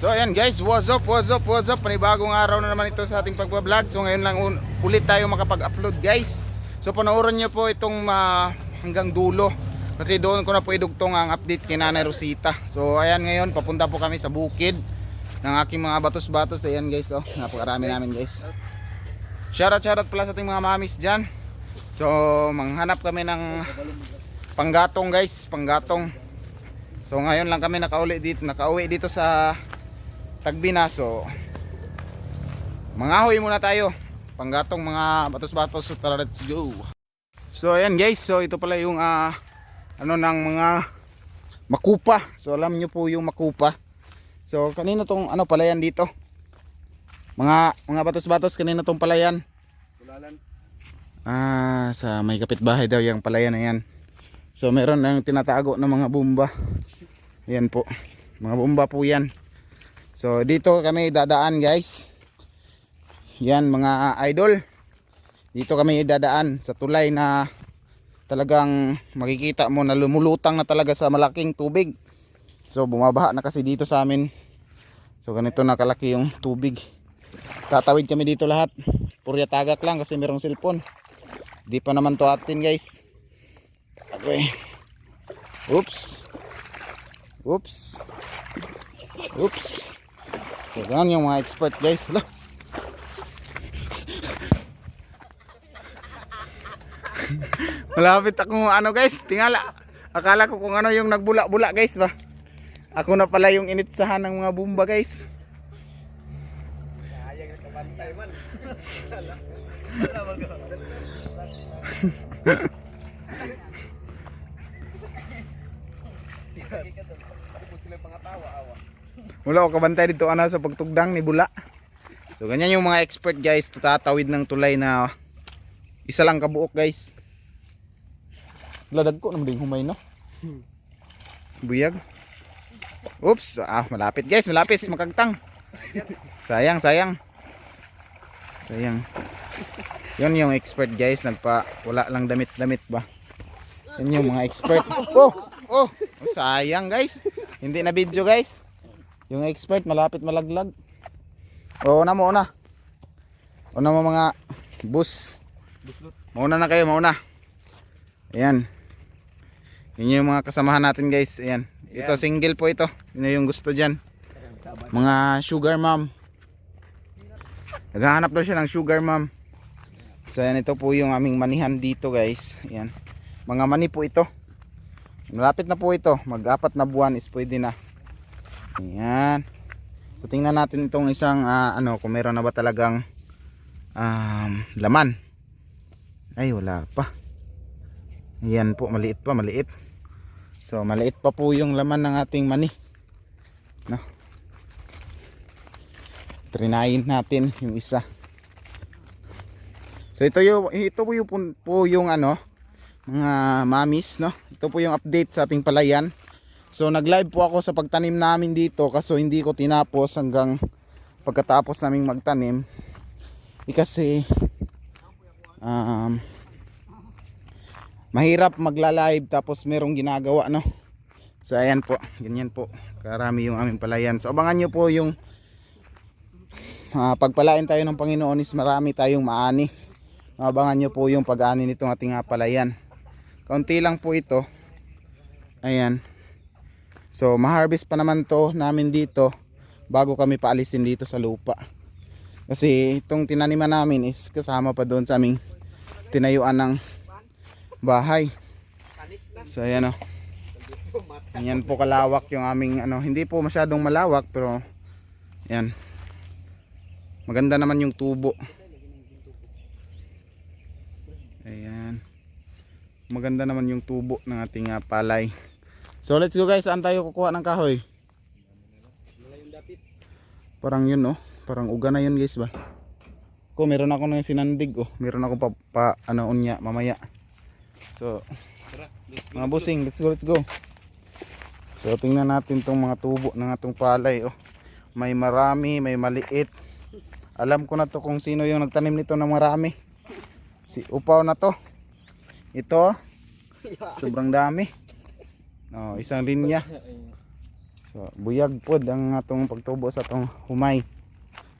So ayan guys, what's up, what's up, what's up. Panibagong araw na naman ito sa ating pagbablog. So ngayon lang ulit tayo makapag-upload guys. So panoorin nyo po itong hanggang dulo, kasi doon ko na po idugtong ang update kay Nanay Rosita. So ayan, ngayon papunta po kami sa bukid ng aking mga batos-batos. Ayan guys, oh, napakarami namin guys. Shoutout pala sa ating mga mamis dyan. So manghanap kami ng panggatong guys, panggatong. So ngayon lang kami nakauwi dito sa Tagbina. So mangahoy muna tayo, panggatong mga batos-batos. So tara, let's go. So ayan guys, so ito pala yung ano ng mga makupa. So alam nyo po yung makupa. So kanina tong ano palayan dito, mga batos-batos, kanina tong palayan. Tulalan. Sa may kapitbahay daw yung palayan na yan. So meron ng tinatago ng mga bomba. Yan po, mga bomba po yan. So dito kami dadaan guys. Yan mga idol, dito kami dadaan sa tulay na talagang makikita mo na lumulutang na talaga sa malaking tubig. So bumabaha na kasi dito sa amin. So ganito na kalaki yung tubig. Tatawid kami dito lahat. Purya tagak lang kasi merong cellphone. Di pa naman to atin guys. Okay. Oops. So ganun yung mga expert guys. Hala. Malapit ako ano guys, tingala. Akala ko kung ano yung nagbula-bula guys ba. Ako na pala yung initsahan ng mga bomba guys. Ayang nakabantay man. Wala ko kabantay dito ano sa pagtugdang ni bula. So ganyan yung mga expert guys, tatawid ng tulay na isa lang kabuok guys. Ladag ko naman din humay no. Buyag. Oops, malapit guys, malapit makagtang. Sayang. Yun yung expert guys, wala lang damit ba. Yan yung mga expert. Oh, sayang guys. Hindi na video guys. Yung expert malapit malaglag. Una mo mga bus. Mauna na kayo, mauna. Ayan. Yun yung mga kasamahan natin guys. Ayan. Ito single po ito. Yun yung gusto dyan. Mga sugar mom. Naghahanap daw siya ng sugar mom. So ayan, ito po yung aming manihan dito guys. Ayan. Mga mani po ito. Malapit na po ito. Mag-4 na buwan is pwede na. Ayan. So tingnan natin itong isang kung meron na ba talagang laman. Ay wala pa. Ayan po, maliit. So maliit pa po yung laman ng ating mani, no? Trinayin natin yung isa. So ito po yung mga mamis, no? Ito po yung update sa ating palayan. So nag-live po ako sa pagtanim namin dito, kaso hindi ko tinapos hanggang pagkatapos naming magtanim. Kasi mahirap magla-live tapos merong ginagawa, no? So ayan po, ganyan po karami yung aming palayan. So abangan nyo po yung pagpalain tayo ng Panginoon is marami tayong maani. Abangan nyo po yung pag-ani nitong ating palayan. Kaunti lang po ito. Ayan. So ma-harvest pa naman to namin dito bago kami paalisin dito sa lupa. Kasi itong tinaniman namin is kasama pa doon sa aming tinayuan ng bahay. So ayan o. Ayan po kalawak yung aming hindi po masyadong malawak pero ayan. Maganda naman yung tubo. Ayan. Maganda naman yung tubo ng ating palay. So let's go guys, saan tayo kukuha ng kahoy? Parang yun parang uga na yun guys ba. Meron ako ng sinandig meron ako unya mamaya. So mga busing, let's go. So tingnan natin tong mga tubo ng atong palay. May marami, may maliit. Alam ko na to kung sino yung nagtanim nito ng marami. Si Upaw na to. Ito sobrang dami. Isang linya. So, buyag pod ang atong pagtubo sa atong humay.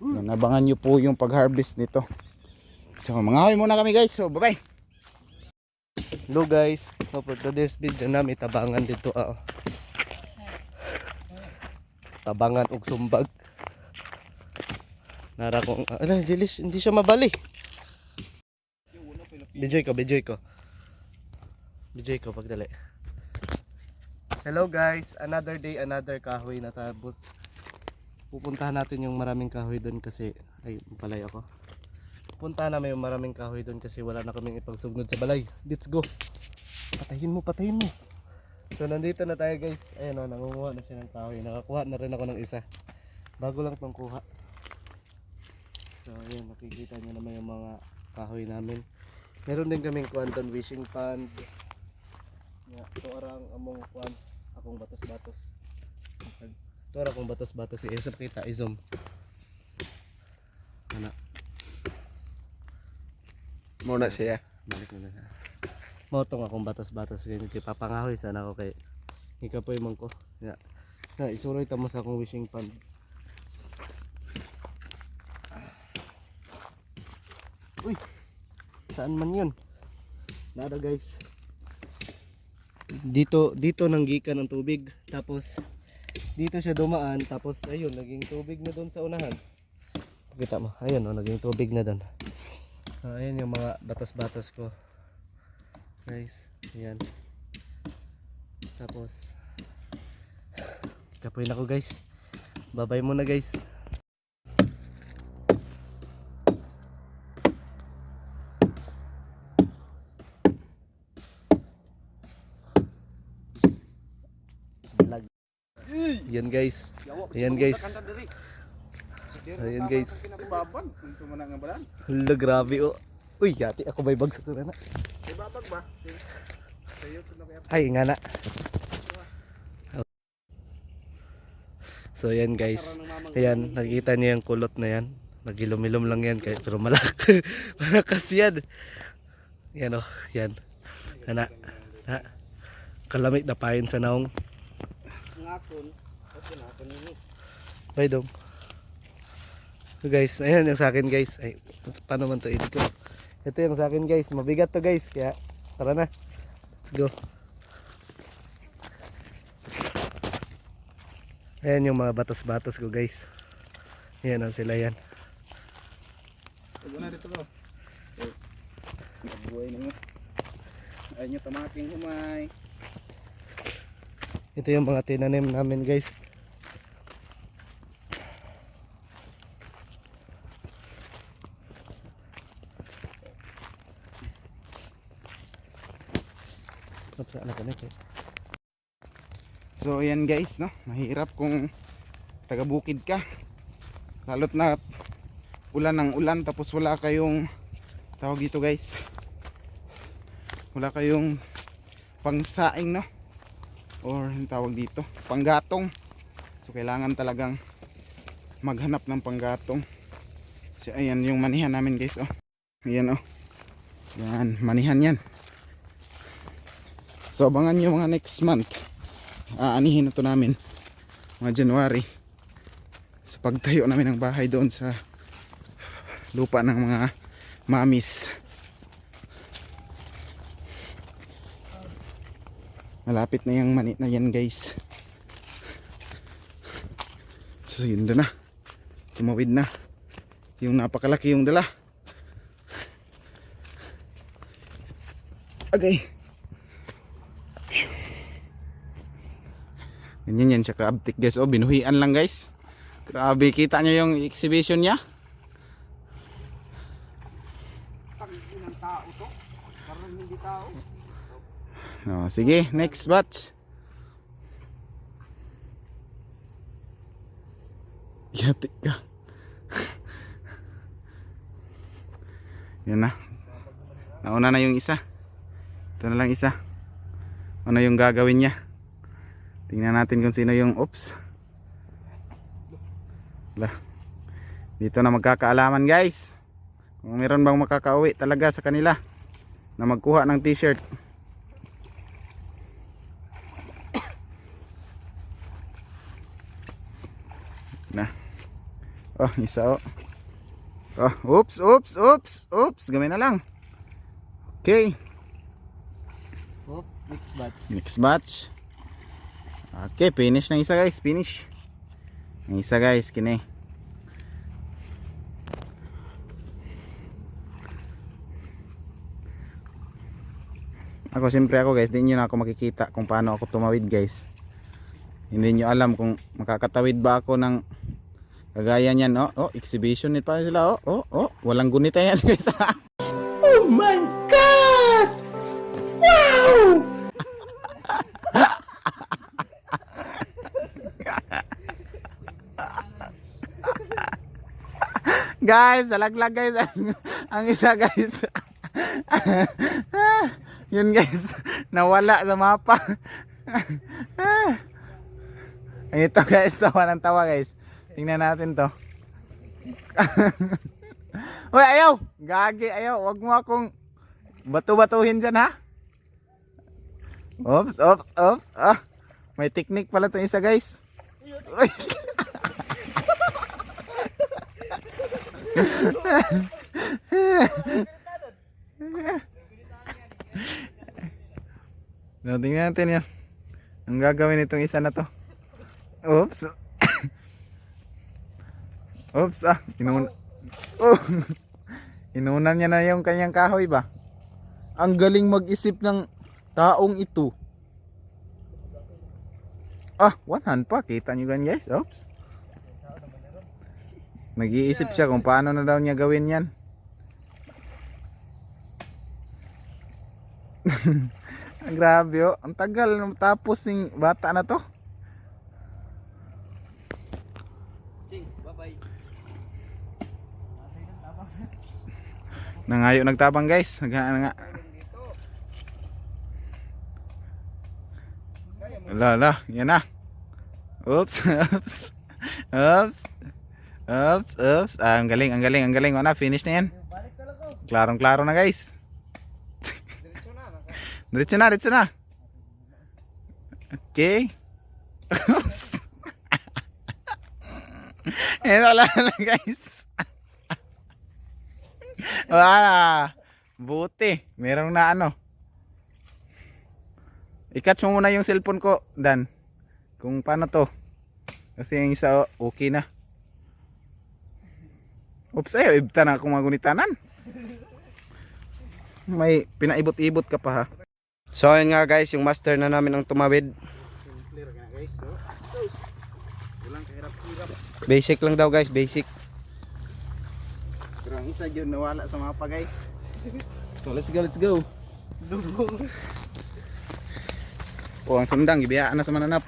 Yan, abangan nyo po yung pag-harvest nito. So, mangahoy muna kami guys. So, bye-bye. Hello guys, so for today's video namin tabangan dito tabangan og sumbag. Nara kong hindi siya mabali. Bijoy ko pagdali. Hello guys, another day, another kahoy na tapos pupuntahan natin yung maraming kahoy doon kasi ay palay ako. Punta namin yung maraming kahoy doon kasi wala na kaming ipagsugnod sa balay. Let's go. Patayin mo. So nandito na tayo guys. Ayan o, nangunguha na siya ng kahoy. Nakakuha na rin ako ng isa. Bago lang itong kuha. So ayan, nakikita nyo naman yung mga kahoy namin. Meron din kaming kuwan doon, wishing pond. Ito arang among kuwan. Akong batos-batos. Ito arang akong batos-batos. Isap kita, izom. Anak. Muna siya. Balik mo na siya. Motong akong batas-batas kay papangahoy sana ako kay ikapoy man ko. Na isuroy ta mo sa akong wishing pond. Uy. Saan man 'yun? Nada guys. Dito nanggikan ang tubig tapos dito siya dumaan tapos ayun naging tubig na doon sa unahan. Kita mo, ayun oh, naging tubig na doon. Ayan yung mga batas-batas ko guys, ayan tapos kapoy na ko guys, babay muna guys. Ayan guys, ayan guys, ayan guys. Hala, grabe oh. Uy, yati ako may bagsak na na. Ay, nga na. So ayan guys. Ayan, nakikita niyo yung kulot na yan. Nagilom-ilom lang yan pero malakas yan. Yan oh, yan. Ana. Ha. Kalamit na pain sa naong. Bye dong. So guys, ayan yung sa akin guys. Ay, paano man to edit ko? Ito yung sa akin guys. Mabigat to guys. Kaya tara na. Let's go. Ayan yung mga batos-batos ko guys. Ayan o sila yan. Huwag na dito ko. Buhay na mo. Ayun yung tamaking humay. Ito yung mga tinanim namin guys. So ayan guys, no, mahirap kung taga bukid ka, lalot na ulan ng ulan tapos wala kayong tawag dito guys, wala kayong pangsaing, no, or tawag dito panggatong. So kailangan talagang maghanap ng panggatong. So ayan yung manihan namin guys, oh ayan, oh yan manihan yan. So abangan nyo mga next month, aanihin na to namin mga January sa pagtayo namin ng bahay doon sa lupa ng mga mamis. Malapit na yung mani na yan guys. So yun doon na, tumawid na yung napakalaki yung dala. Okay, ganyan yan siya kaabtik guys. Oh, binuhian lang guys. Grabe, kita nyo yung exhibition niya. Oh, sige, next batch. Yatik ka. Yan na. Nauna na yung isa. Ito na lang isa. Ano yung gagawin niya? Tingnan natin kung sino yung oops. Dito na magkakaalaman guys. Kung meron bang makakauwi talaga sa kanila na magkuha ng t-shirt. Na. Oh, isa oh. Oh, oops. Gamay na lang. Okay. Oh, next batch. Next batch. Okay, finish na isa guys, finish. Ang isa guys, kini. Siyempre ako guys, di nyo na ako makikita kung paano ako tumawid guys. Hindi nyo alam kung makakatawid ba ako ng kagaya niyan. Oh, exhibition pa sila. Walang gunita yan guys. Oh my God! Wow! Guys, alaglag guys. Ang isa guys. Yun guys, nawala sa mapa. Ito guys, tawa ng tawa guys. Tingnan natin to. Uy, ayaw! Gagi, ayaw. Huwag mo akong batu-batuhin dyan ha. Oops. Ah, may technique pala itong isa guys. Uy. Tingnan natin yan. Ang gagawin itong isa na to. Oops. Oops, inunan niya na yung kanyang kahoy ba? Ang galing mag-isip ng taong ito. 1 hand pa. Kita nyo gan guys. Oops. Nag-iisip siya kung paano na daw niya gawin yan. Grabe oh. Ang tagal tapos ng bata na to. Nangayo nagtabang guys. Nga. Ala, yan na. Oops. Ang galing. Wala, finish na yan. Klarong-klaro na guys. Diretso na. Okay. Wala na guys. Buti. Merong na ano. I-catch mo muna yung cellphone ko, Dan. Kung paano to. Kasi yung isa okay na. Oops, ibta na akong magunitanan. May pinaibot-ibot ka pa ha. So ayun nga guys, yung master na namin ang tumawid. Basic lang daw guys, basic. Pero ang isa yun nawala sa mapa guys. So let's go. Ang sundang, ibiyaan na sa mananap.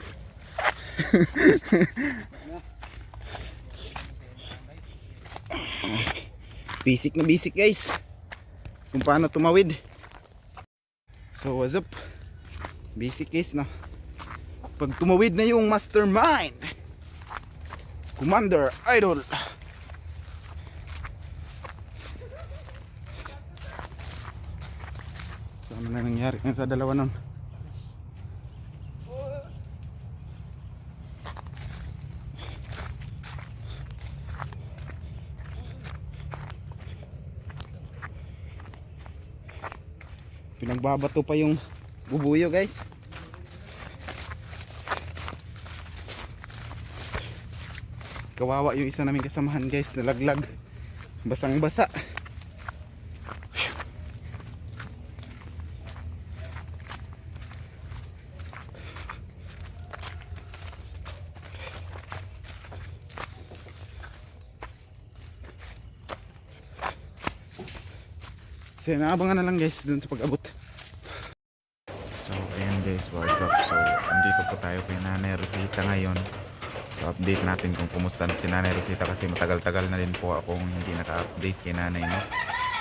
Basic guys. Kung paano tumawid. So what's up? Basic guys no. Pag tumawid na yung mastermind, Commander Idol. So ano na nangyari sa dalawa nun? Pinagbabato pa yung bubuyo guys. Kawawa yung isa naming kasamahan guys, nalaglag. Basang basa. So naabangan na lang guys dun sa pag-abot. So ayan guys, what's up? So andito po tayo kay Nanay Rosita ngayon. So update natin kung kumusta si Nanay Rosita kasi matagal-tagal na din po akong hindi naka-update kay Nanay no.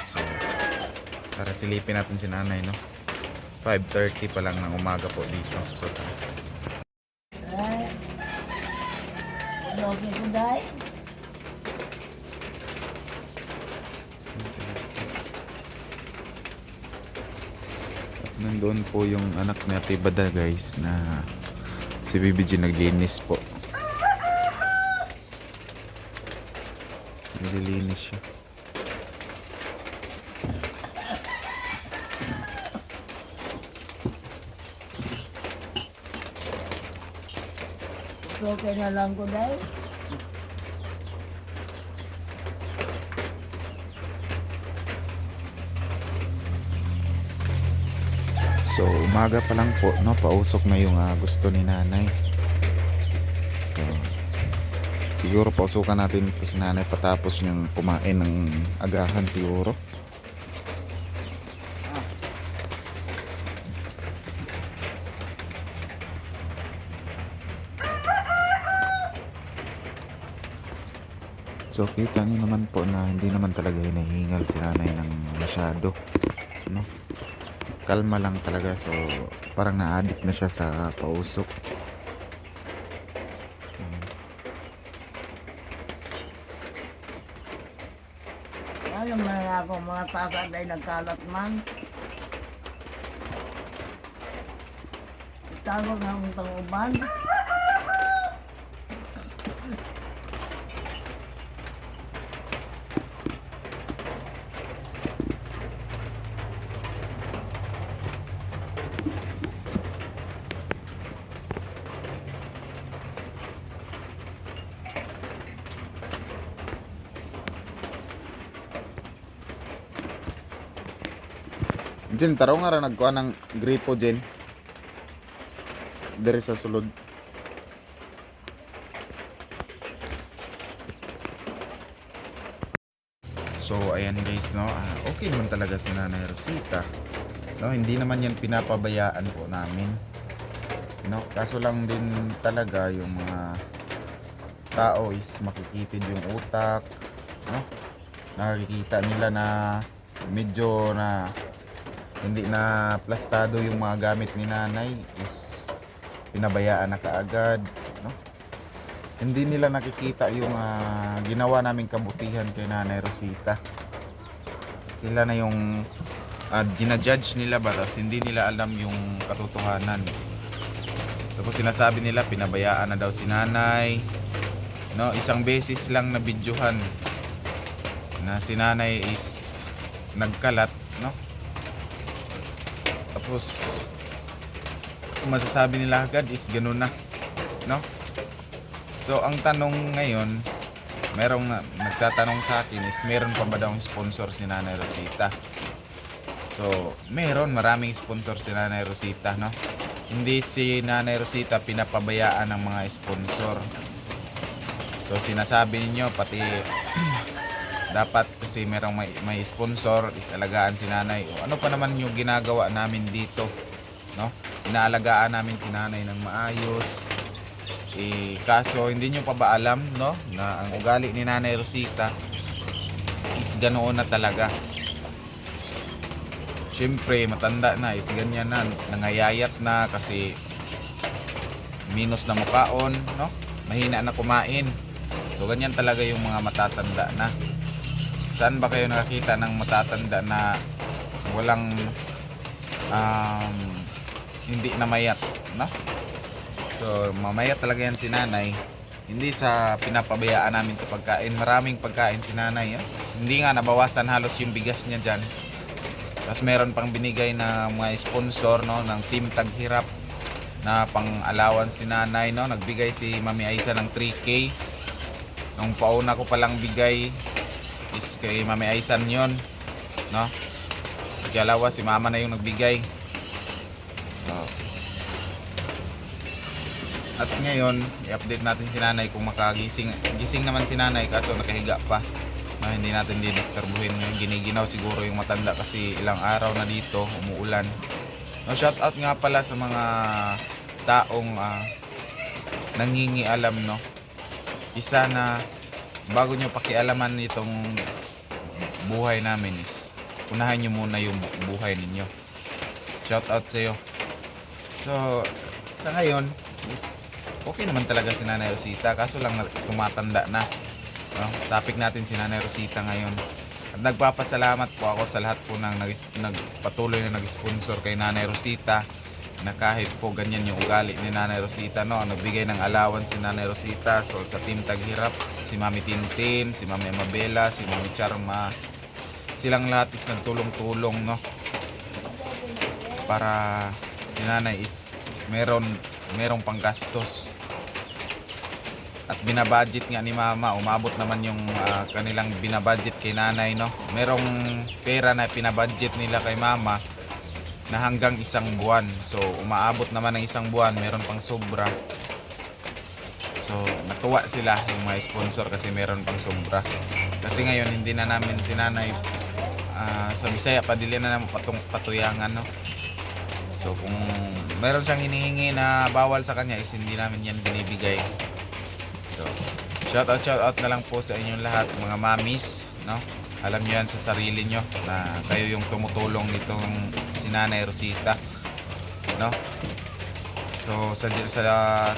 So para silipin natin si Nanay no. 5:30 pa lang ng umaga po dito. So nandun po yung anak ni Ate Bada guys na si BBG naglinis po. Nililinis siya. Okay na lang ko dahil. So umaga pa lang po, no, pausok na yung gusto ni nanay. So siguro pausukan natin ito si nanay patapos niyang kumain ng agahan siguro. So kita niyo naman po na hindi naman talaga hinahingal si nanay ng masyado, no? Kalma lang talaga, so parang na-addict na siya sa pausok. Alam mo na ako mga tasad ay nagkalat man. Itawag na akong tanguban. Jen, taro nga ra nagkuha ng gripo, Jen. Dere sa sulod. So ayan guys, no, okay naman talaga si Nanay Rosita, no, hindi naman yan pinapabayaan po namin, no, kaso lang din talaga yung mga tao is makikitid yung utak, no, nakikita nila na medyo na hindi na plastado yung mga gamit ni nanay, is pinabayaan na kaagad, no. Hindi nila nakikita yung ginawa naming kabutihan kay Nanay Rosita. Sila na yung ginajudge nila ba, tapos hindi nila alam yung katotohanan. Tapos sinasabi nila pinabayaan na daw si nanay, no. Isang beses lang na videohan na si nanay is nagkalat, no. Tapos kung masasabi nila agad is ganun na, no. So ang tanong ngayon, merong nagtatanong sa akin is meron pa ba daw sponsor si Nanay Rosita? So meron, maraming sponsor si Nanay Rosita, no. Hindi si Nanay Rosita pinapabayaan ng mga sponsor. So sinasabi niyo pati dapat kasi merong may sponsor, is alagaan si nanay. O ano pa naman yung ginagawa namin dito, no? Inaalagaan namin si nanay ng maayos. Kaso hindi nyo pa ba alam, no, na ang ugali ni Nanay Rosita is ganoon na talaga. Siyempre matanda na, is ganyan na, nangayayat na kasi minus na mukaon, no, mahina na kumain. So ganyan talaga yung mga matatanda na. Saan ba kayo nakakita ng matatanda na walang hindi na mayat, no? So mamaya talaga yan si nanay. Hindi sa pinapabayaan namin sa pagkain. Maraming pagkain si nanay, hindi nga nabawasan halos yung bigas niya dyan. Tapos meron pang binigay na mga sponsor, no, ng Team Taghirap na pang allowance si nanay, no. Nagbigay si Mami Aisa ng 3K. Nung pauna ko palang bigay is kay Mami Aisan yun, no. Ikalawa si mama na yung nagbigay. So at ngayon, i-update natin si nanay kung makagising. Gising naman si nanay kaso nakahiga pa. No, hindi natin didisturbuhin. Giniginaw siguro yung matanda kasi ilang araw na dito, umuulan. No, shout out nga pala sa mga taong nangingialam, no. Isa na bago nyo pakialaman itong buhay namin is unahan nyo muna yung buhay ninyo. Shout out sa iyo. So, sa ngayon is okay naman talaga si Nanay Rosita, kaso lang tumatanda na, no? Topic natin si Nanay Rosita ngayon. At nagpapasalamat po ako sa lahat po ng nagpatuloy na nag-sponsor kay Nanay Rosita, na kahit po ganyan yung ugali ni Nanay Rosita, no, nagbigay ng allowance si Nanay Rosita. So sa Team Taghirap, si si Mami Tintin, si Mami Amabela, si Mami Charma. Silang lahat is nagtulong-tulong, no? Para si nanay is merong panggastos. At binabudget nga ni mama, umabot naman yung kanilang binabudget kay nanay, no? Merong pera na pinabudget nila kay mama na hanggang 1 buwan. So umaabot naman ng 1 buwan, meron pang sobra. So natuwa sila yung mga sponsor kasi meron pang sobra. Kasi ngayon hindi na namin si nanay sa Bisaya pa dili na naman patuyangan, no? So kung meron siyang hinihingi na bawal sa kanya is hindi namin yan binibigay. So shout out na lang po sa inyong lahat mga mamis, no? Alam niyo yan sa sarili nyo na kayo yung tumutulong nitong si Nanay Rosita, no? So sa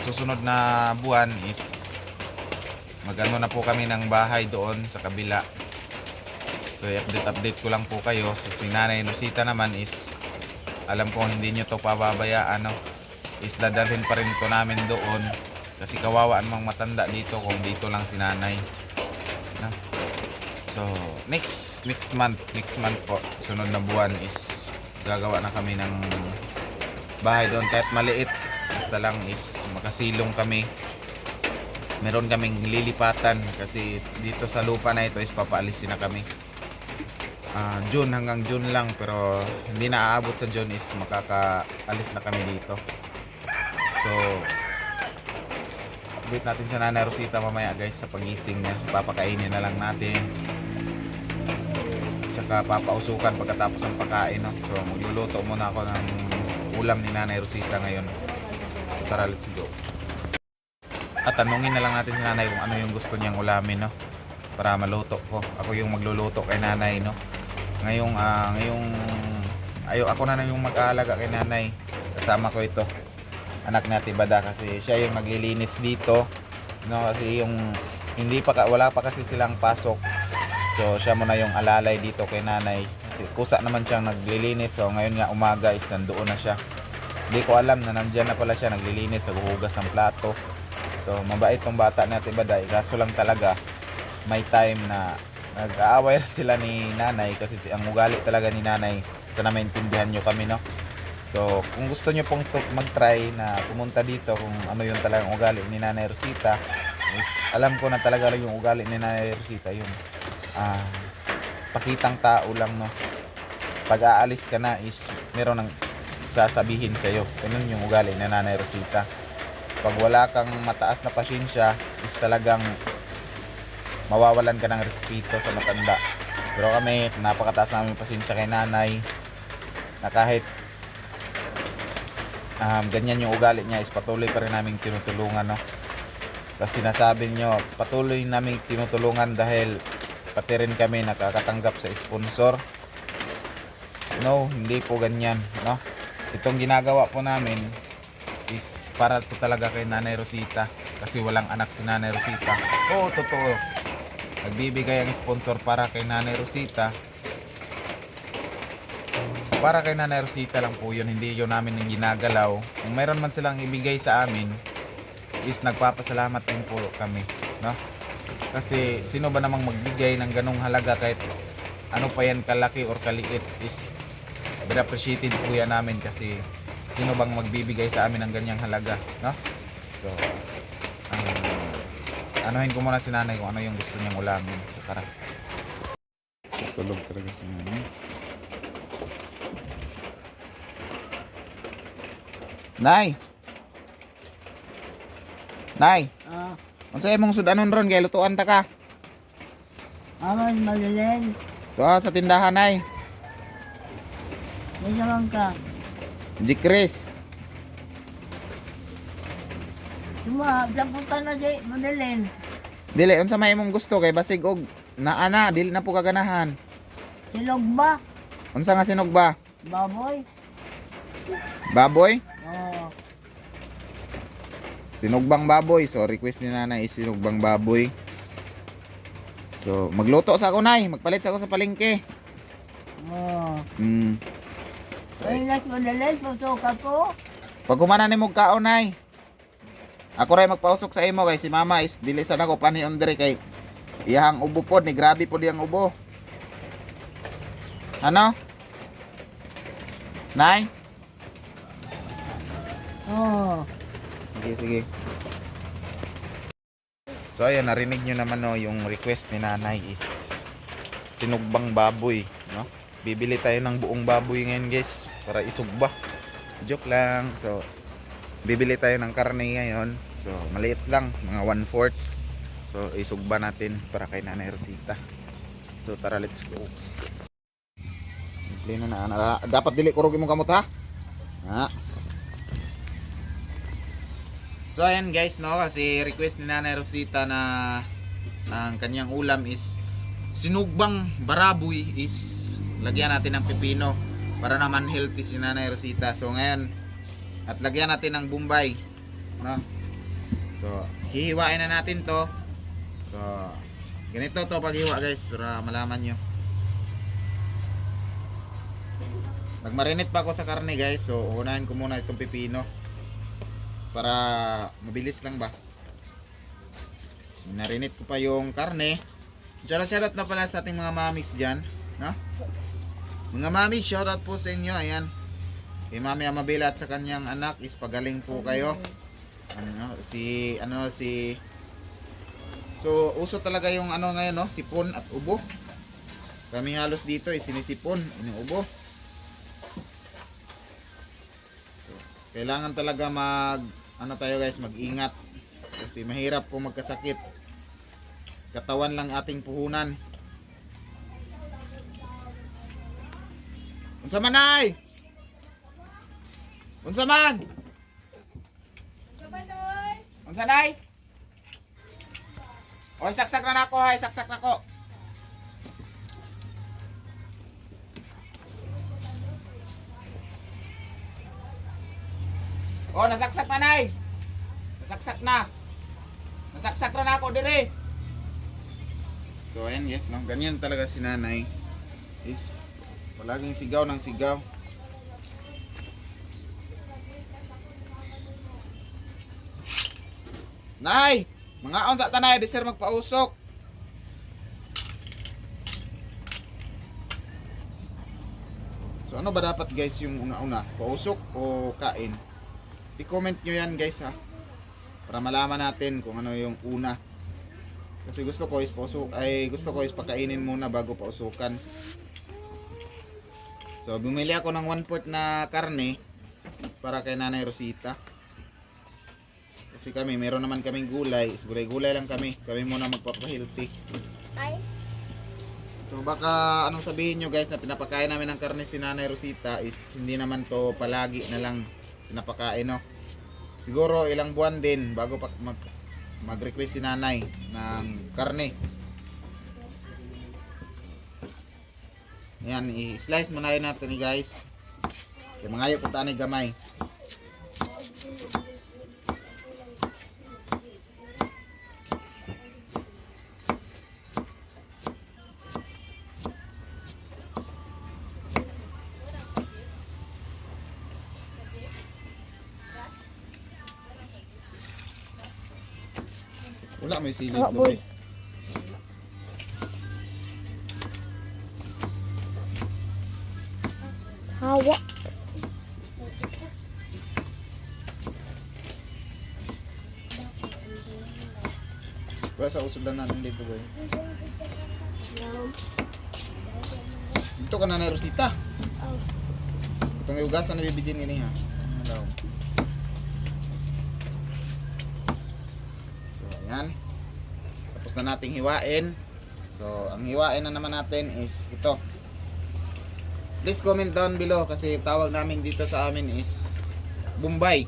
susunod na buwan is magano na po kami ng bahay doon sa kabila. So i-update ko lang po kayo. So si Nanay Rosita naman is alam ko hindi nyo to pababayaan, no? Is dadalhin pa rin to namin doon kasi kawawa namang matanda dito kung dito lang si nanay, no? So next month po, sunod na buwan is gagawa na kami ng bahay doon kahit maliit, basta lang is makasilong kami. Meron kaming lilipatan kasi dito sa lupa na ito is papaalisin na kami. June hanggang June lang, pero hindi na aabot sa June is makakaalis na kami dito. So update natin sa Nanay Rosita mamaya guys sa pagising niya. Papakainin na lang natin, tsaka papausukan pagkatapos ng pagkain, no? So magluluto muna ako ng ulam ni Nanay Rosita ngayon. So tara, let's go. At tanungin na lang natin si nanay kung ano yung gusto niyang ulamin, no? Para maluto ko. Ako yung magluluto kay nanay, no? Ngayong ako na yung mag-aalaga kay nanay. Kasama ko ito, anak ni Ate Bada, kasi siya yung maglilinis dito, no? Kasi yung wala pa kasi silang pasok. So siya muna yung alalay dito kay nanay. Kasi kusa naman siyang naglilinis. So ngayon nga umaga is nandoon na siya. Hindi ko alam na nandyan na pala siya naglilinis, naghuhugas ng plato. So mabait tong bata ni Ate Bada. Kaso lang talaga may time na nag-aaway sila ni nanay kasi ang ugali talaga ni nanay, sana maintindihan nyo kami, no? So kung gusto nyo pong mag-try na pumunta dito kung ano yung talagang ugali ni Nanay Rosita, is alam ko na talaga yung ugali ni Nanay Rosita yung pakitang tao lang, no? Pag aalis ka na is meron ng sasabihin sa'yo. Ganun yung ugali ni Nanay Rosita. Pag wala kang mataas na pasyensya is talagang mawawalan ka ng respeto sa matanda. Pero kami, napakataas namin pasensya kay nanay, na kahit ganyan yung ugali niya is patuloy pa rin namin tinutulungan, no? Tapos sinasabi nyo, patuloy namin tinutulungan dahil pati rin kami nakakatanggap sa sponsor. No, hindi po ganyan, no? Itong ginagawa po namin is para to talaga kay Nanay Rosita, kasi walang anak si Nanay Rosita. Oo, totoo. Nagbibigay ang sponsor para kay Nanay Rosita. Para kay Nanay Rosita lang po yun, hindi yun namin yung ginagalaw. Kung meron man silang ibigay sa amin is nagpapasalamat din po kami, no? Kasi sino ba namang magbigay ng ganong halaga kahit ano pa yan kalaki or kaliit is very appreciated po yan namin, kasi sino bang magbibigay sa amin ng ganyang halaga, no? So anuhin ko muna si nanay kung ano yung gusto niyang ulamin. So tara. Tulog talaga si nanay. Nay! Nay! Unsay imong sudanon ron kay lutuan ta ka? Aman malilin. Tuwa sa tindahan, nay. May naman ka. Jikris. Cuma, daputan na di, malilin. Dili unsa may imong gusto kay basig og naana dili na po kaganahan. Silog ba? Unsa nga sinog ba? Baboy? Baboy? Oo. Sinugbang baboy. So request ni nanay is sinugbang baboy. So magluto sa ako, nay. Magpalit sa ako sa palengke. Oo. So Ay, nas malilin, puso ka po. pag kumana ni mo kaon, nay. Ako ray magpausok sa imo kay si mama is dili sa nako panion diri kay iyang ubo pod ni grabe pod iyang ubo. Ano? Nay? Oh. Sige, sige. So ayun, narinig nyo naman no, yung request ni nanay is sinugbang baboy, no? Bibili tayo ng buong baboy ngayon guys para isugba. Joke lang. So bibili tayo ng karne ngayon. So maliit lang, mga 1/4. So isugba natin para kay Nanay Rosita. So tara, let's go. Pleno na. Dapat dili kurog imong kamot ha. Ha. So ayan guys no, kasi request ni Nanay Rosita na ang kanyang ulam is sinugbang baraboy, is lagyan natin ng pipino para naman healthy si Nanay Rosita. So ngayon at lagyan natin ng bombay, no? So hihiwain na natin to. So ganito to paghiwa guys para malaman nyo. Nagmarinate pa ako sa karne guys. So unahin ko muna itong pipino para mabilis lang ba. Narinate ko pa yung karne. Shoutout na pala sa ating mga mamis dyan, no? Mga mami, shoutout po sa inyo. Ayan, kay Mami Amabela at sa kanyang anak is pagaling po kayo. So uso talaga yung ano ngayon, no? Sipon at ubo. Kami halos dito is sinisipon, inuubo. So, kailangan talaga tayo guys, mag-ingat kasi mahirap kung magkasakit. Katawan lang ating puhunan. Unsa man ay? Unsa man? Unsa nay? Oy, saksak na nako, hay, saksak nako. Oh, nasaksak na nay. Nasaksak na. Nasaksak na ako dire. So ayan guys, no? Ganyan talaga si nanay. Is palaging sigaw ng sigaw. Nay! Mga on sa tanay, di sir magpausok. So ano ba dapat guys yung una-una? Pausok o kain? I-comment nyo yan guys ha. Para malaman natin kung ano yung una. Kasi gusto ko is pakainin muna bago pausukan. So bumili ako ng 1/4 na karne para kay Nanay Rosita. Kasi kami, meron naman kaming gulay. Gulay lang kami. Kami muna magpapa-healthy. So baka anong sabihin nyo guys na pinapakain namin ng karne si Nanay Rosita is hindi naman to palagi na lang pinapakain, no? Siguro ilang buwan din bago mag-request si nanay ng karne. Ayan, i-slice muna yun natin guys. Kaya mangayo kung tanay gamay. Wala may sili boy. Hawa. Wala sa usod lang natin dito boy. Dito ka Nanay Rosita. Itong iugasan na bibigyan ini ha. Hello. Yan. Tapos na nating hiwain. So, ang hiwain na naman natin is ito. Please comment down below kasi tawag namin dito sa amin is Bombay.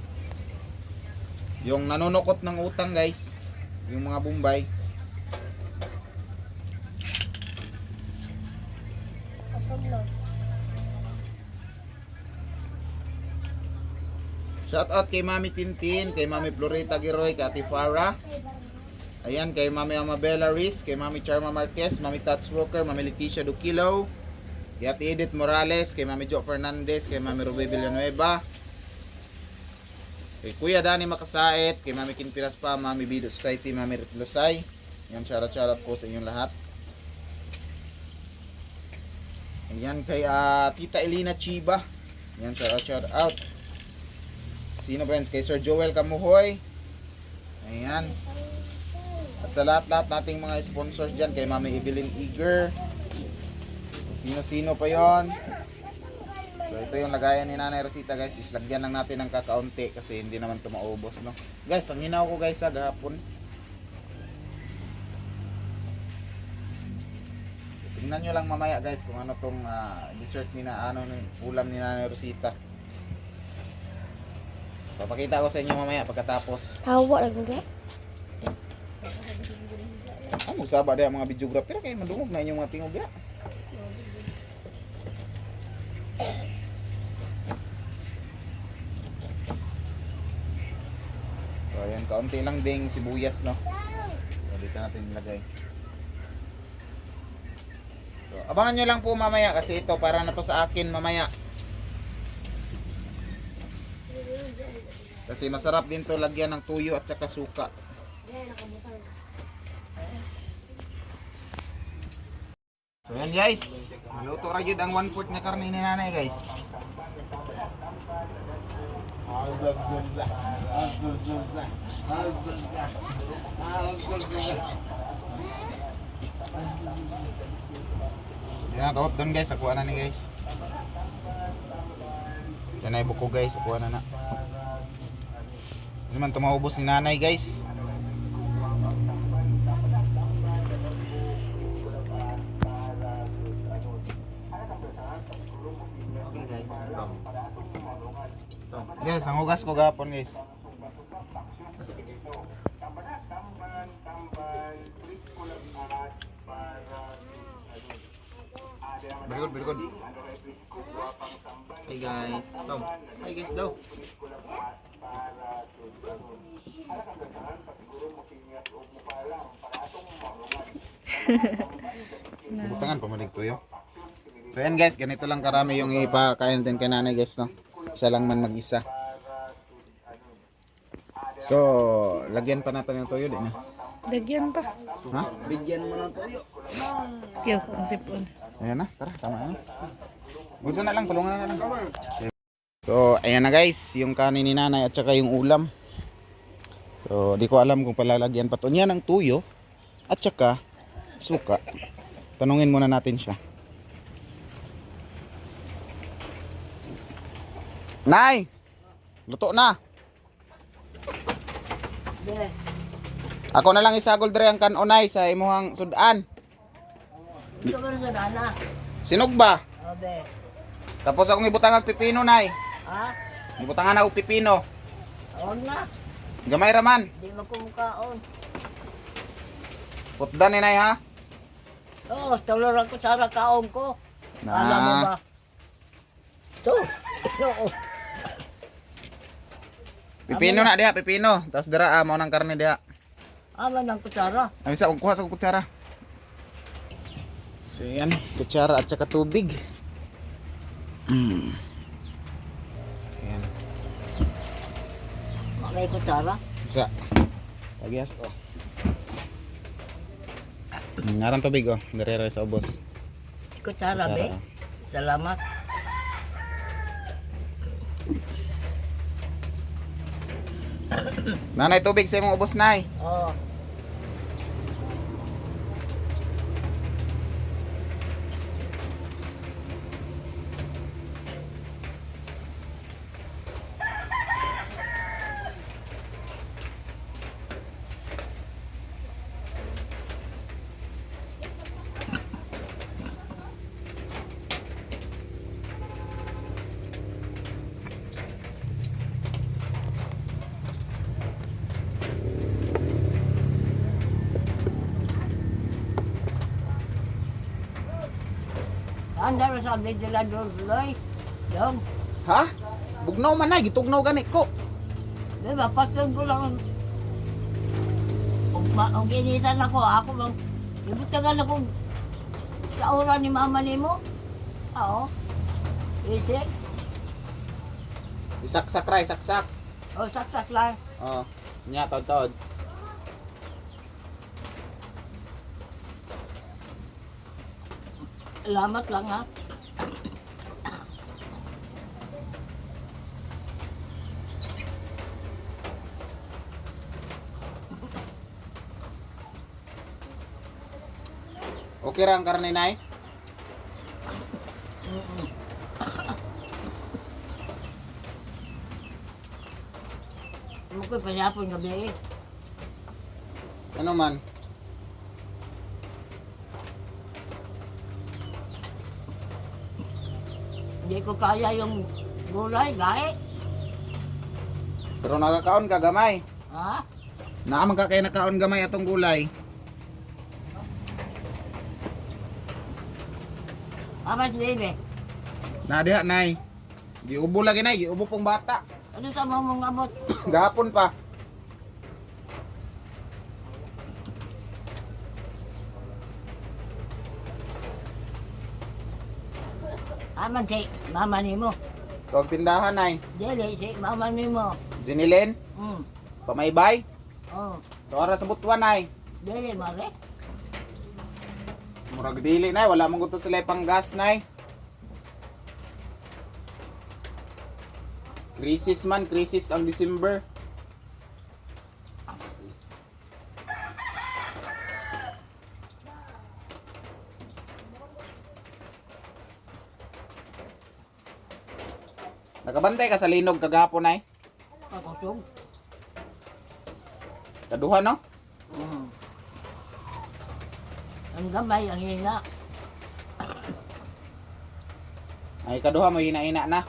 Yung nanunukot ng utang guys. Yung mga Bombay. Shout out kay Mami Tintin, kay Mami Florita Giroy, kay Ate Farah. Ayan, kay Mami Amabela Riz, kay Mami Charma Marquez, Mami Tats Walker, Mami Leticia Duquilo, kay Ate Edith Morales, kay Mami Jo Fernandez, kay Mami Ruby Villanueva, Kay Kuya Dani Makasait, kay Mami Kinpilas pa, Mami Bido Society, Mami Ritlosay. Yan, shoutout po sa inyong lahat. Ayan, kay Tita Elina Chiba. Yan, shoutout. Sino friends? Kay Sir Joel Kamuhoy. Ayan. At sa lahat-lahat nating mga sponsors dyan, kay Mami Evelyn Eager. Sino-sino pa yon. So ito yung lagayan ni Nanay Rosita guys, is lagyan lang natin ng kakaunti kasi hindi naman ito maubos, no. Guys, ang hinaw ko guys gahapon. So tingnan nyo lang mamaya guys kung ano tong dessert ni na ano ulam ni Nanay Rosita. Papakita ko sa inyo mamaya pagkatapos. Hawa lang ga. Ano saba dia mga videographer kay madungog na inyong mga tingog ya. So ayan, kaunti lang ding sibuyas, no. So dito natin ilagay. So abangan nyo lang po mamaya kasi ito para na to sa akin mamaya. Kasi masarap din to lagyan ng tuyo at saka suka. So yan guys, luto ra jud ang 1/4 na karne ni Nanay guys. Yan na doon guys, akuha na ni guys. Yan ay buko guys, akuha na na. Hindi man tumaubos ni Nanay guys. Guys, ang hugas ko gapon guys. Very good. Hey guys. Tom. Hi guys daw. Butangan pamalig tuyo. So yan guys, ganito lang karami yung ipakain din kay Nanay guys, no. Siya lang man mag-isa. So, lagyan pa natin yung toyo din. Lagyan pa. Ha? Bigyan mo ng toyo. Kiyo, ang sipon. Ayan na, tara, tama na. Gusto na lang, kulungan na lang. So, ayan na guys, yung kanin ni Nanay at saka yung ulam. So, di ko alam kung palalagyan pa to niya ng tuyo at saka suka. Tanungin muna natin siya. Nay! Luto na! Ako na lang isagol dre ang kanunay sa imuhang sudan. Ito ka na sa dana. Sinog ba? Obe. Tapos akong ibutang ang pipino, Nay. Ha? Ibutangan ako pipino. Huwag na. Gamay raman. Di magkumukaon. Putdan ni Nay ha. Oo, tuluran ko sa kaon ko. Alam mo ba? Ito. Oo. Pipino na diha, pipino. Tapos dira mo ng karne diha. Aman ng kutsara. Ay isa kuha sa kutsara. So yan, kutsara at saka tubig. So yan. May kutsara. Isa. Pagyas ko. Narang tubig oh, dire sa ubos. Kutsara, be. Salamat. Nanay tubig sa imong ubos, Nay. Oo. Anda rin sabi nila doon, Loy. Yung, Ha? Bugnaw man Nay, gitugnaw gani ko. di ba, patron ko lang. Kung ginitan ako lang, ibutagan ako sa oras ni mama ni mo. Oo. Isik. Isaksak ra, isaksak. O, saksak lang. Oh, nya tod. Salamat lang ha. Okay ra ang karne nay? Mukoy panapon gabi eh. Ano man? Hindi ko kaya yung gulay, gae. Pero nakakaon ka gamay. Ha? Naaman ka kay nakaon gamay atong gulay. Amas bebe. Na diha nay. Giubo lagi nay, giubo pong bata. Ano sa mong abot? Gahapon pa. Aman si mama ni mo. Tuwag tindahan nay. Dili si mama ni mo. Zinilin, Hmm. pamaybay. Oh. Tuwara sa butuan nay. Dili mare. Murag dili nay, wala mong gusto sila pang gas nay. Krisis ang December. Nakabantay ka sa linog kagapon nay. Pakusog. Kaduha no? Hmm. Ang gamay, ang hina. Ay kaduha mo hina-hina na.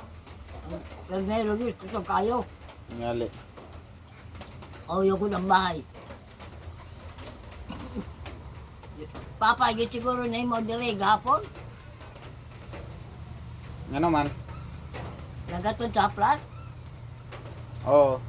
Ang meron yun, ito kayo. Ngali. O yung ko ng bahay. Papa, yun siguro na yung modere gapon. Ngano man? Nagatod sa plas. Oo.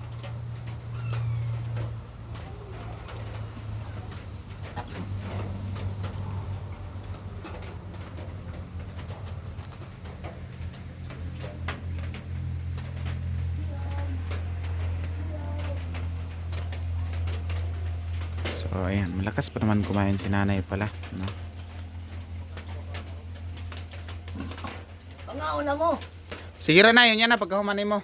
So ayan, malakas pa naman kumain si nanay pala, no? Pangauna mo. Sige ra na, yun yan na pagkahumanin mo.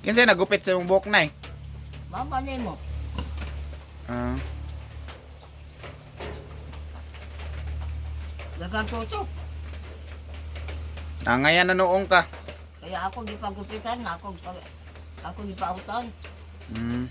Kinsa nagupit sa imong buhok nay? Mama ni mo. Ah, Dagang tuto. nangayan na noong ka. Kaya ako gipagupitan, ako gipautan. Mm.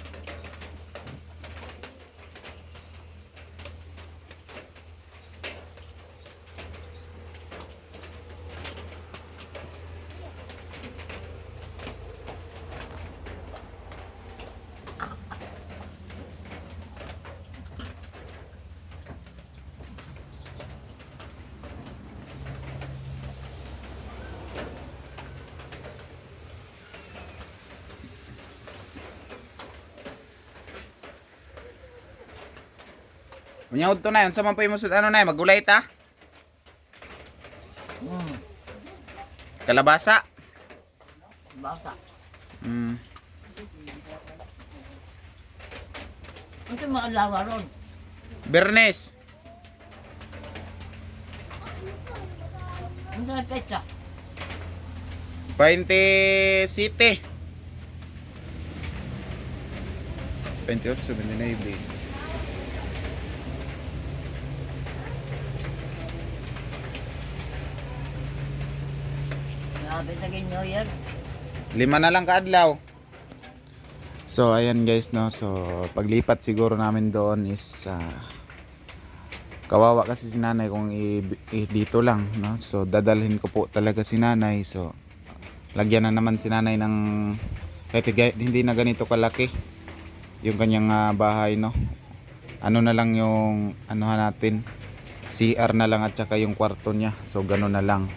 Unyahod to na yun. Sa man pa yung musod, ano na yun, magulay ta? Hmm. Kalabasa. Bata. Mm. Ito mga lawa ron. Bernes. Ito na pecha. 27. 28, 29. Grabe naging New Year. 5 na lang kaadlaw. So ayan guys no. So paglipat siguro namin doon is kawawa kasi si nanay kung dito lang no. So dadalhin ko po talaga si nanay. So lagyan na naman si nanay ng kahit hindi na ganito kalaki yung kanyang bahay no. Ano na lang yung anuhan natin, CR na lang at saka yung kwarto niya. So gano'n na lang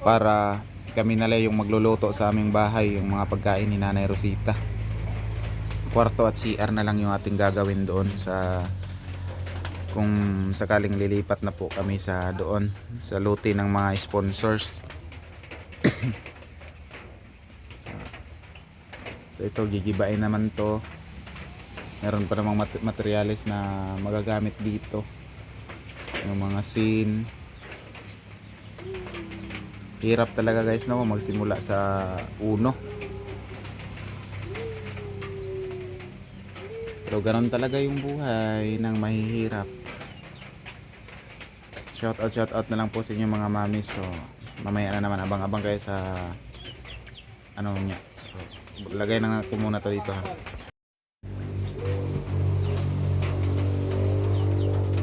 para kami na lang yung magluluto sa aming bahay, yung mga pagkain ni Nanay Rosita. kwarto at CR na lang yung ating gagawin doon sa kung sakaling lilipat na po kami sa doon sa lote ng mga sponsors. So ito gigibain naman to. Meron pa namang materyales na magagamit dito, yung mga scene. Hirap talaga guys, no, magsimula sa uno. Pero ganun talaga yung buhay ng mahihirap. Shout out na lang po sa inyo mga mami. So mamaya na naman, abang-abang kayo sa ano niya. So lagay na nga ko muna to dito ha.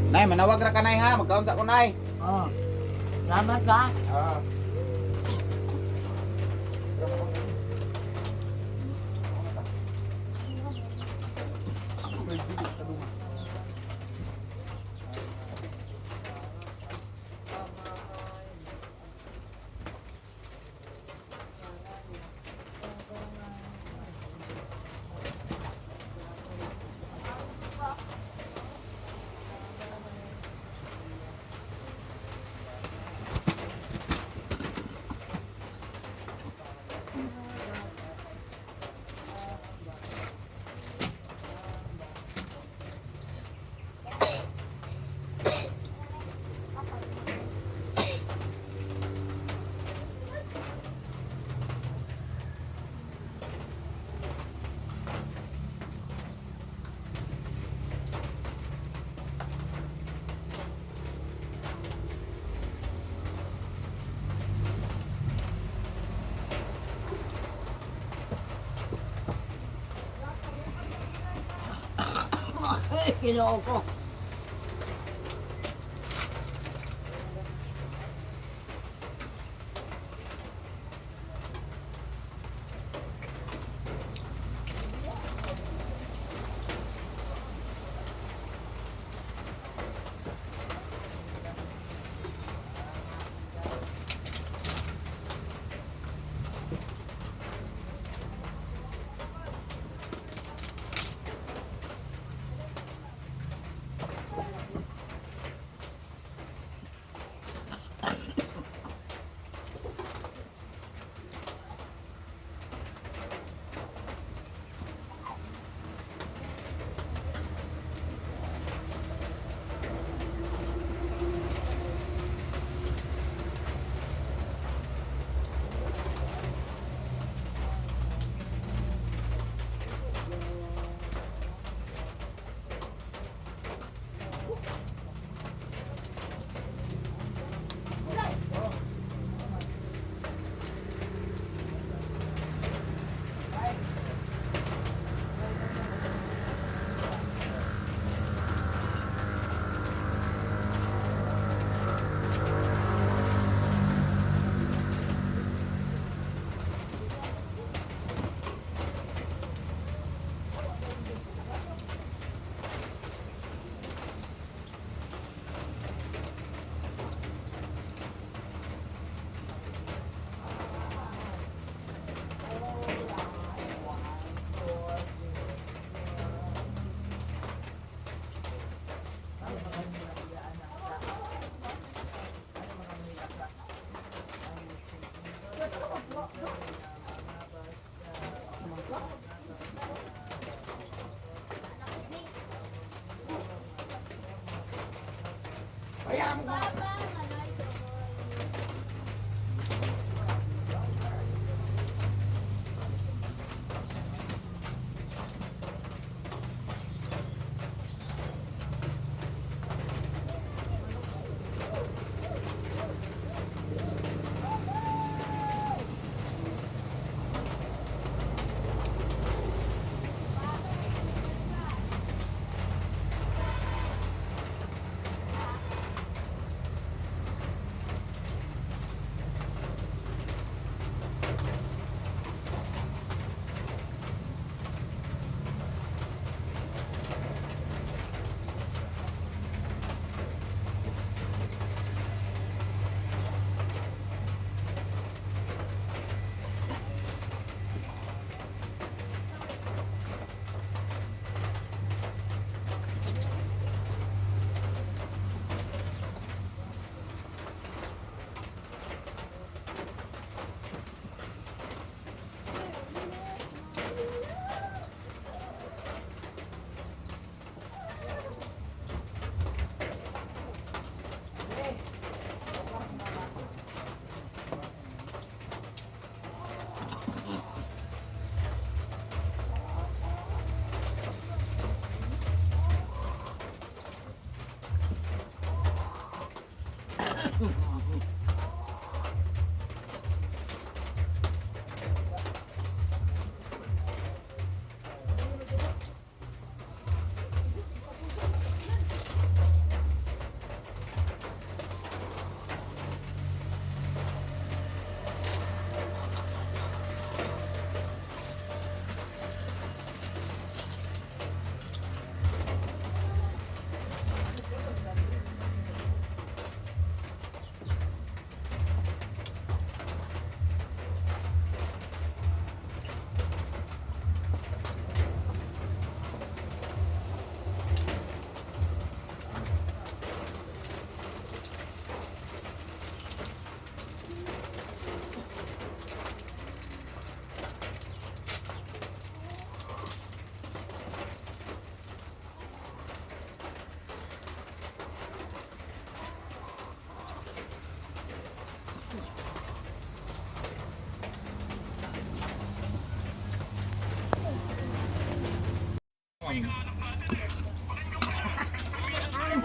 Nay, manawag ra ka nay ha, magkaunsa ko nay. Oh. Salamat ka. Ah. Ginoo ko.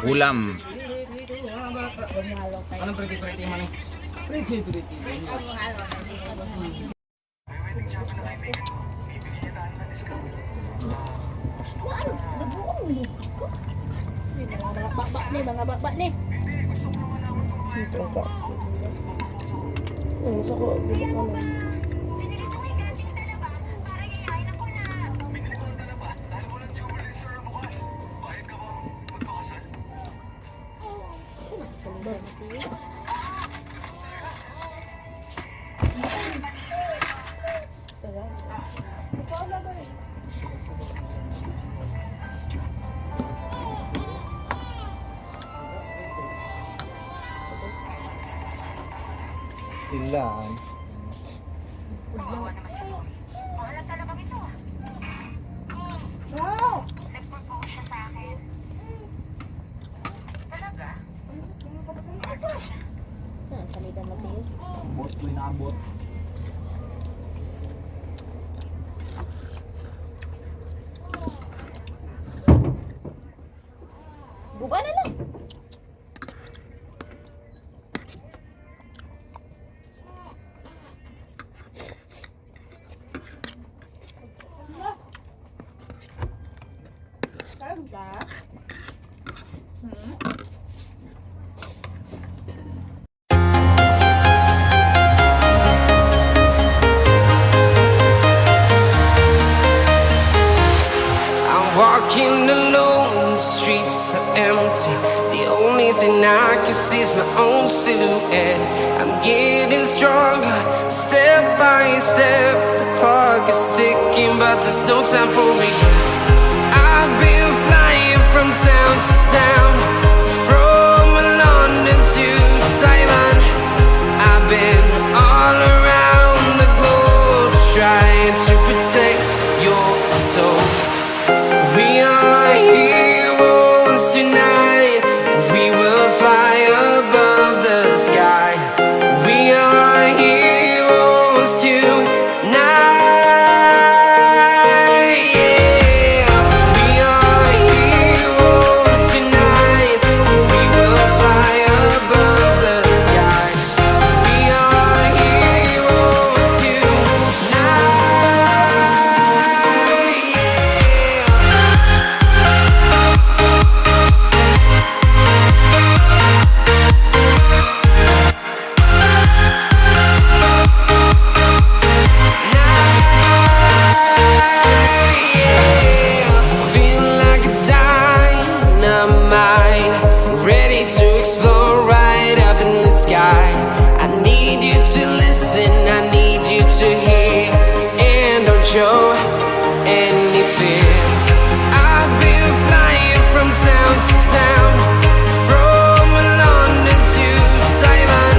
Ulam. Mga baba ni. Ito ka. Gusto ko, bili ko lang. Ilan? Saan salida Mateo? Bot ko inaabot. Guba na lang. I'm walking alone, the streets are empty. The only thing I can see is my own silhouette. I'm getting stronger, step by step. The clock is ticking, but there's no time for regrets. I've been flying from town to town, from London to Taiwan. I've been all around the globe, trying to protect your soul. We are heroes tonight. We will fly above the sky. We are heroes tonight. Yeah. We are heroes tonight. We will fly above the sky. We are heroes tonight. Feel like a dynamite, ready to explode right up in the sky. I need you to listen, I need you to hear, and don't show any fear. I've been flying from town to town, from London to Taiwan.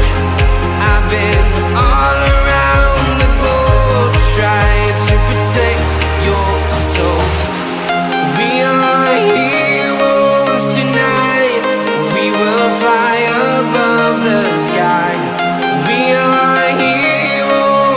I've been all around the globe, trying to protect your soul. We are heroes tonight. We will fly above the sky. We are heroes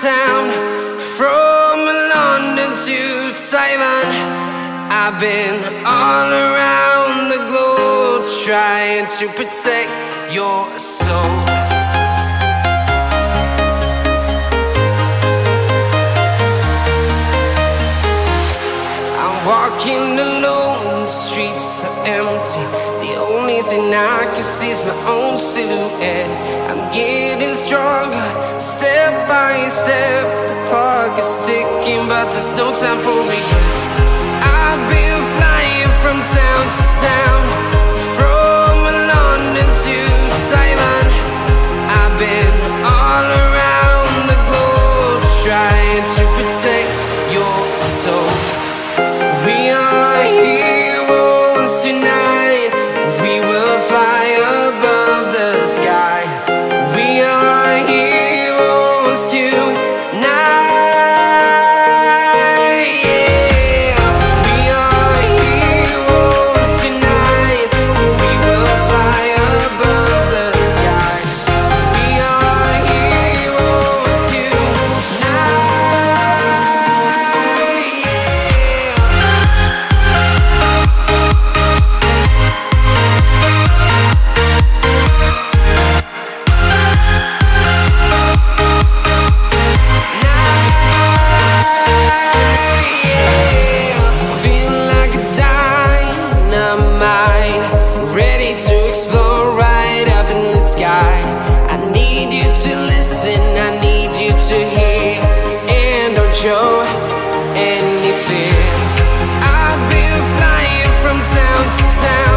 town, from London to Taiwan. I've been all around the globe trying to protect your soul. I'm walking alone, the streets are empty. The only thing I can see is my own silhouette. I'm getting stronger, step by step. The clock is ticking, but there's no time for regrets. I've been flying from town to town, from London to Taiwan. I've been all around the globe trying to protect your soul. We are heroes tonight. We will fly above the sky. We are heroes tonight. Yeah. We are heroes tonight. We will fly above the sky. We are heroes tonight. Feel like a dynamite, ready to explode right up in the sky. I need you to listen, I need you to hear, and don't show any fear. I've been flying from town to town,